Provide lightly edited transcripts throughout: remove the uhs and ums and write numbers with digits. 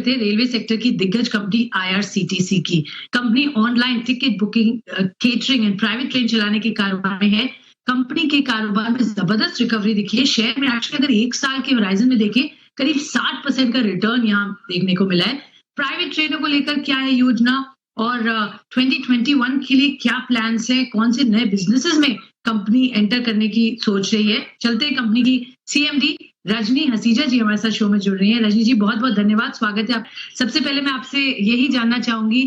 थे railway sector की दिग्गज कंपनी आईआरसीटीसी की। Company online ticket booking, catering and private train चलाने के कारोबार में है। कंपनी के कारोबार में जबरदस्त रिकवरी दिखी है। शेयर में एक्चुअली अगर 1 साल के होराइजन में देखें, करीब 60% का रिटर्न यहाँ देखने को मिला है। प्राइवेट ट्रेनों को लेकर क्या है योजना और 2021 के लिए क्या प्लान्स है? कौन से नए बिजनेसेस में कंपनी एंटर करने की सोच रही है? चलते हैं कंपनी की सीएमडी रजनी हसीजा जी हमारे साथ शो में जुड़ रही हैं। रजनी जी बहुत-बहुत धन्यवाद, स्वागत है आप। सबसे पहले मैं आपसे यही जानना चाहूंगी,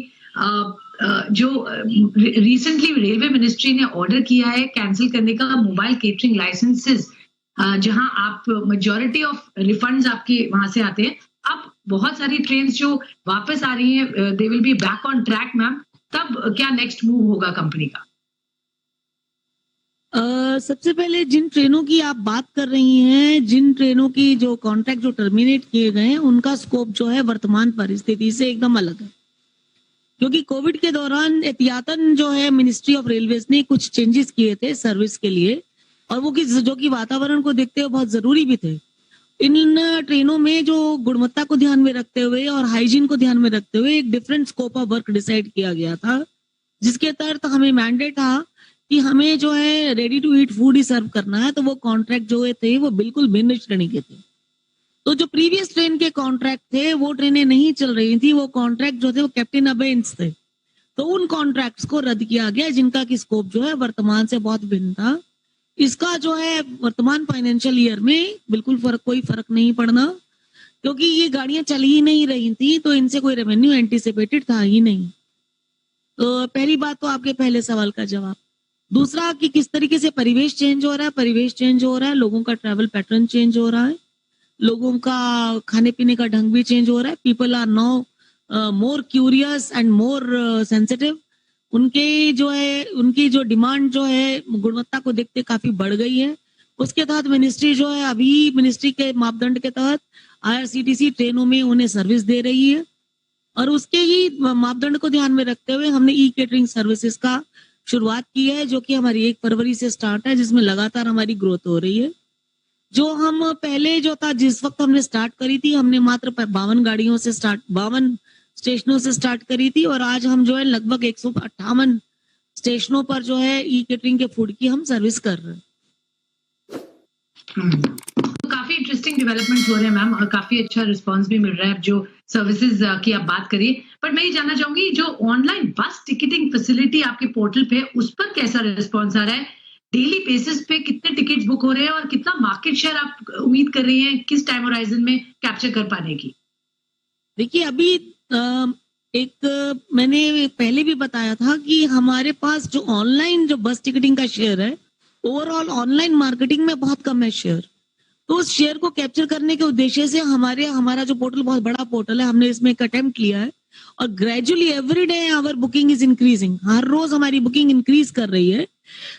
जो रिसेंटली रेलवे मिनिस्ट्री ने ऑर्डर किया है कैंसिल करने का मोबाइल केटरिंग लाइसेंसेस, जहां आप मेजॉरिटी ऑफ रिफंड्स आपके वहां से आते हैं। अब बहुत सारी ट्रेन जो वापस आ रही हैं, they will be back on track ma'am, तब क्या नेक्स्ट मूव होगा कंपनी का? सबसे पहले जिन ट्रेनों की आप बात कर रही हैं, जिन ट्रेनों की जो कॉन्ट्रैक्ट जो टर्मिनेट किए गए हैं, उनका स्कोप जो है वर्तमान परिस्थिति से एकदम अलग है, क्योंकि कोविड के दौरान एहतियातन जो है मिनिस्ट्री ऑफ रेलवेज ने कुछ चेंजेस किए थे सर्विस के लिए, और वो जो कि वातावरण को देखते हुए बहुत जरूरी भी थे। इन ट्रेनों में जो गुणवत्ता को ध्यान में रखते हुए और हाइजीन को ध्यान में रखते हुए एक different scope of work decide किया गया था, जिसके तहत हमें मैंडेट था कि हमें जो है रेडी टू ईट फूड ही सर्व करना है। तो वो कॉन्ट्रैक्ट जो थे वो बिल्कुल भिन्न श्रेणी के थे। तो जो प्रीवियस ट्रेन के कॉन्ट्रैक्ट थे वो ट्रेनें नहीं चल रही थी, वो कॉन्ट्रैक्ट जो थे वो कैप्टन अबेंस थे। तो उन कॉन्ट्रैक्ट्स को रद्द किया गया, जिनका की स्कोप जो है वर्तमान से बहुत भिन्न था। इसका जो है वर्तमान फाइनेंशियल ईयर में बिल्कुल कोई फर्क नहीं पड़ना, क्योंकि ये गाड़ियां चल ही नहीं रही थी, तो इनसे कोई रेवेन्यू एंटीसिपेटेड था ही नहीं। तो पहली बात तो आपके पहले सवाल का जवाब। दूसरा कि किस तरीके से परिवेश चेंज हो रहा है, परिवेश चेंज हो रहा है, लोगों का ट्रैवल पैटर्न चेंज हो रहा है, लोगों का खाने पीने का ढंग भी चेंज हो रहा है। People are now more curious and more sensitive. उनकी जो डिमांड जो है गुणवत्ता को देखते काफी बढ़ गई है। उसके तहत मिनिस्ट्री जो है अभी मिनिस्ट्री के मापदंड के तहत आईआरसीटीसी ट्रेनों में उन्हें सर्विस दे रही है, और उसके ही मापदंड को ध्यान में रखते हुए हमने ई केटरिंग सर्विसेज का शुरुआत की है, जो कि हमारी 1 फरवरी से स्टार्ट है, जिसमें लगातार हमारी ग्रोथ हो रही है। जो हम पहले जो था, जिस वक्त हमने स्टार्ट करी थी, हमने मात्र 52 स्टेशनों से स्टार्ट करी थी, और आज हम जो है लगभग 158 स्टेशनों पर जो है ई केटरिंग के फूड की हम सर्विस कर रहे हैं। तो काफी इंटरेस्टिंग डेवलपमेंट हो रहे हैं मैम, और काफी अच्छा रिस्पांस भी मिल रहा है जो सर्विसेज की आप बात करिए। पर मैं ये जानना चाहूंगी, जो ऑनलाइन बस टिकटिंग फैसिलिटी आपके पोर्टल पे, उस पर कैसा रिस्पांस आ रहा है? डेली बेसिस पे कितने टिकट्स बुक हो रहे हैं और कितना मार्केट शेयर आप उम्मीद कर रही हैं किस टाइम होराइजन में कैप्चर कर पाने की? देखिए, अभी मैंने पहले भी बताया था कि हमारे पास जो ऑनलाइन जो बस टिकटिंग का शेयर है, ओवरऑल ऑनलाइन मार्केटिंग में बहुत कम है शेयर। तो उस शेयर को कैप्चर करने के उद्देश्य से हमारा जो पोर्टल बहुत बड़ा पोर्टल है, हमने इसमें एक अटेम्प्ट लिया है, और gradually every day our booking is increasing. हर रोज हमारी बुकिंग इंक्रीज कर रही है।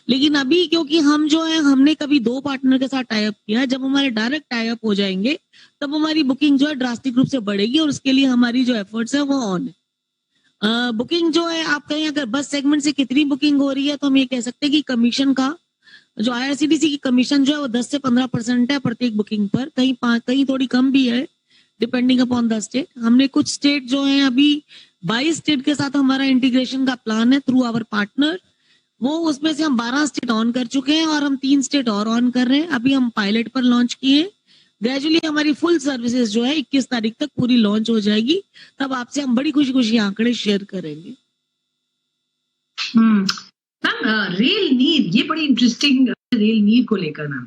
लेकिन अभी क्योंकि हम जो है हमने कभी 2 पार्टनर के साथ टाई अप किया है, जब हमारे डायरेक्ट टाई अप हो जाएंगे तब हमारी बुकिंग जो है ड्रास्टिक रूप से बढ़ेगी, और उसके लिए हमारी जो एफर्ट्स है वो ऑन है। बुकिंग जो है, आप कहें अगर बस सेगमेंट से कितनी बुकिंग हो रही है, तो हम ये कह सकते हैं कि कमीशन का जो आईआरसीटीसी की कमीशन जो है वो 10 से 15% है प्रत्येक बुकिंग पर। कहीं थोड़ी कम भी है, डिपेंडिंग अपॉन द स्टेट। हमने कुछ स्टेट जो है अभी 22 स्टेट के साथ हमारा इंटीग्रेशन का प्लान है थ्रू आवर पार्टनर। वो उसमें से हम 12 स्टेट ऑन कर चुके हैं, और हम 3 स्टेट और ऑन कर रहे हैं। अभी हम पायलट पर लॉन्च किए। ग्रेजुअली हमारी फुल सर्विसेज जो है 21 तारीख तक पूरी लॉन्च हो जाएगी, तब आपसे हम बड़ी खुशी आंकड़े शेयर करेंगे। मैम, रेल नीर, ये बड़ी इंटरेस्टिंग रेल नीर को लेकर मैम।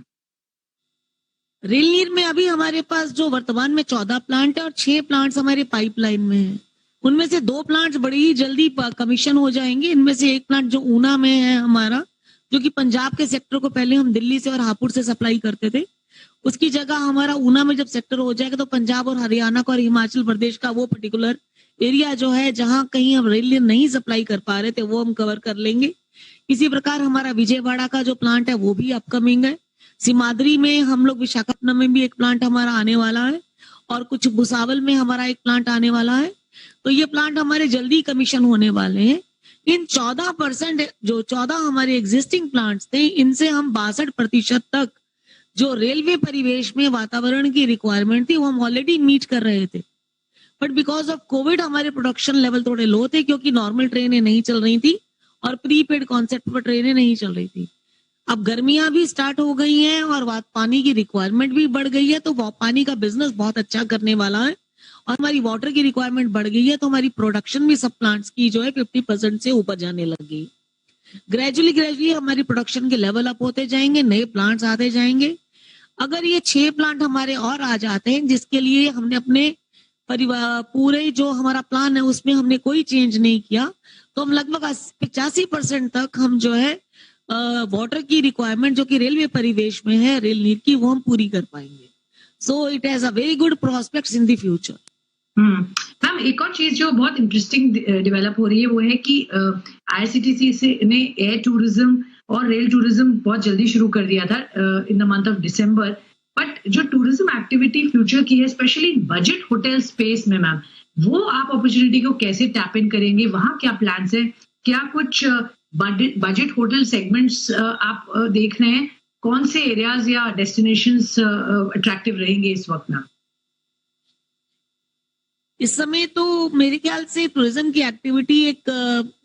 रेल नीर में अभी हमारे पास जो वर्तमान में 14 प्लांट है, और 6 प्लांट्स हमारे पाइपलाइन में है। उनमें से 2 प्लांट्स बड़ी ही जल्दी कमीशन हो जाएंगे। इनमें से एक प्लांट जो ऊना में है हमारा, जो कि पंजाब के सेक्टर को पहले हम दिल्ली से और हापुड़ से सप्लाई करते थे, उसकी जगह हमारा ऊना में जब सेक्टर हो जाएगा तो पंजाब और हरियाणा का और हिमाचल प्रदेश का वो पर्टिकुलर एरिया जो है जहां कहीं हम रेल नहीं सप्लाई कर पा रहे थे, वो हम कवर कर लेंगे। इसी प्रकार हमारा विजयवाड़ा का जो प्लांट है वो भी अपकमिंग है। सिमाद्री में हम लोग, विशाखापट्टनम में भी एक प्लांट हमारा आने वाला है, और कुछ भुसावल में हमारा एक प्लांट आने वाला है। तो ये प्लांट हमारे जल्दी कमीशन होने वाले हैं। इन 14% जो 14 हमारे एग्जिस्टिंग प्लांट्स थे, इनसे हम 62% तक जो रेलवे परिवेश में वातावरण की रिक्वायरमेंट थी वो हम ऑलरेडी मीट कर रहे थे। बट बिकॉज ऑफ कोविड हमारे प्रोडक्शन लेवल थोड़े लो थे, क्योंकि नॉर्मल ट्रेनें नहीं चल रही थी और प्रीपेड कॉन्सेप्ट पर ट्रेनें नहीं चल रही थी। अब गर्मियां भी स्टार्ट हो गई हैं और पानी की रिक्वायरमेंट भी बढ़ गई है, तो पानी का बिजनेस बहुत अच्छा करने वाला है और हमारी वाटर की रिक्वायरमेंट बढ़ गई है, तो हमारी प्रोडक्शन भी सब प्लांट्स की जो है 50% से ऊपर जाने लगी। ग्रेजुअली हमारी प्रोडक्शन के लेवल अप होते जाएंगे, नए प्लांट्स आते जाएंगे। अगर ये 6 प्लांट हमारे और आ जाते हैं, जिसके लिए हमने अपने परिवार पूरे जो हमारा प्लान है उसमें हमने कोई चेंज नहीं किया, तो हम लगभग 85% तक हम जो है वाटर की रिक्वायरमेंट जो कि रेलवे परिवेश में है, रेल नीड की, वो हम पूरी कर पाएंगे। So it has a very good prospects in the future. Ma'am, एक और चीज जो बहुत इंटरेस्टिंग डेवलप हो रही है वो है कि आईआरसीटीसी से ने एयर टूरिज्म और रेल टूरिज्म बहुत जल्दी शुरू कर दिया था in the month of December. But जो टूरिज्म एक्टिविटी फ्यूचर की है, स्पेशली बजट होटल स्पेस में मैम, वो आप अपॉर्चुनिटी को कैसे टैप इन करेंगे? वहां क्या प्लान्स है? क्या कुछ बजट होटल सेगमेंट्स आप देख रहे हैं? कौन से एरियाज या डेस्टिनेशंस अट्रैक्टिव रहेंगे इस वक्त में? इस समय तो मेरे ख्याल से टूरिज्म की एक्टिविटी एक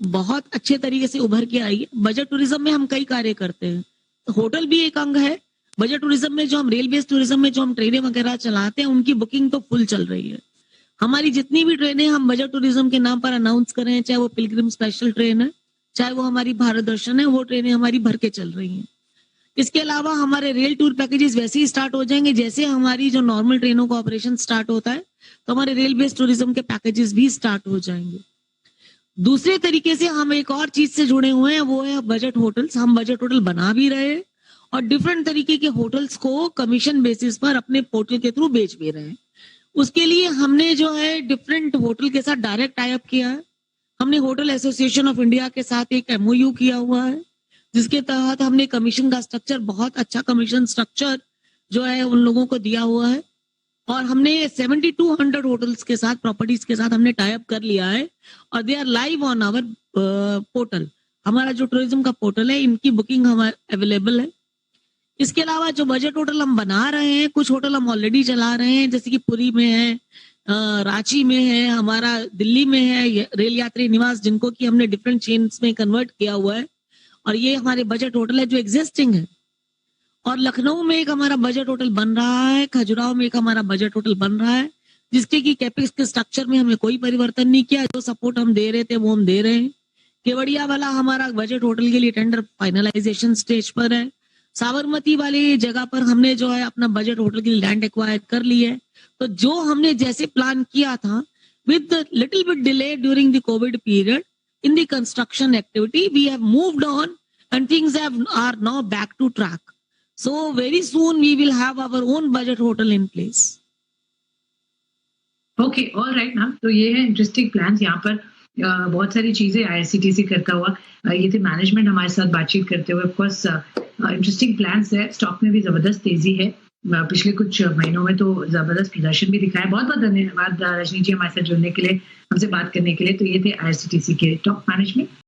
बहुत अच्छे तरीके से उभर के आई है। बजट टूरिज्म में हम कई कार्य करते हैं, होटल भी एक अंग है। बजट टूरिज्म में जो हम रेल बेस्ड टूरिज्म में जो हम ट्रेनें वगैरह चलाते हैं, उनकी बुकिंग तो फुल चल रही है। हमारी जितनी भी ट्रेनें हम बजट टूरिज्म के नाम पर अनाउंस कर रहे हैं, चाहे वो पिलग्रिम स्पेशल ट्रेन है, चाहे वो हमारी भारत दर्शन है, वो ट्रेनें हमारी भर के चल रही हैं। इसके अलावा हमारे रेल टूर पैकेजेस वैसे ही स्टार्ट हो जाएंगे, जैसे हमारी जो नॉर्मल ट्रेनों का ऑपरेशन स्टार्ट होता है, तो हमारे रेल बेस्ड टूरिज्म के पैकेजेस भी स्टार्ट हो जाएंगे। दूसरे तरीके से हम एक और चीज से जुड़े हुए हैं, वो है बजट होटल्स। हम बजट होटल बना भी रहे हैं और डिफरेंट तरीके के होटल्स को कमीशन बेसिस पर अपने पोर्टल के थ्रू बेच भी रहे हैं। उसके लिए हमने जो है डिफरेंट होटल के साथ डायरेक्ट टाई अप किया है। हमने होटल एसोसिएशन ऑफ इंडिया के साथ एक एमओयू किया हुआ है, जिसके तहत हमने कमीशन का स्ट्रक्चर, बहुत अच्छा कमीशन स्ट्रक्चर जो है उन लोगों को दिया हुआ है। और हमने 7200 होटल्स के साथ, प्रॉपर्टीज के साथ हमने टाई अप कर लिया है और they are live on our portal. हमारा जो टूरिज्म का पोर्टल है, इनकी बुकिंग हमारे अवेलेबल है। इसके अलावा जो बजट होटल हम बना रहे हैं, कुछ होटल हम ऑलरेडी चला रहे हैं, जैसे कि पुरी में है, रांची में है, हमारा दिल्ली में है रेल यात्री निवास, जिनको कि हमने डिफरेंट चेन्स में कन्वर्ट किया हुआ है, और ये हमारे बजट होटल है जो एग्जिस्टिंग है। और लखनऊ में एक हमारा बजट होटल बन रहा है, खजुराहो में एक हमारा बजट होटल बन रहा है, जिसके की कैपेक्स के स्ट्रक्चर में हमने कोई परिवर्तन नहीं किया। जो सपोर्ट हम दे रहे थे वो हम दे रहे हैं। केवड़िया वाला हमारा बजट होटल के लिए टेंडर फाइनलाइजेशन स्टेज पर है। साबरमती वाली जगह पर हमने जो है अपना बजट होटल के लिए लैंड एक्वायर कर ली है। तो जो हमने जैसे प्लान किया था, with little bit delay during the Covid period in the construction activity, we have moved on and things are now back to track. So very soon we will have our own budget hotel in place. Okay, all right ma'am, तो ये है interesting plans. यहाँ पर बहुत सारी चीजें IRCTC करता हुआ, ये थे मैनेजमेंट हमारे साथ बातचीत करते हुए। ऑफकोर्स इंटरेस्टिंग प्लान्स है। स्टॉक में भी जबरदस्त तेजी है, पिछले कुछ महीनों में तो जबरदस्त प्रदर्शन भी दिखा है। बहुत बहुत धन्यवाद रजनी जी हमारे साथ जुड़ने के लिए, हमसे बात करने के लिए। तो ये थे आईआरसीटीसी के टॉप मैनेजमेंट।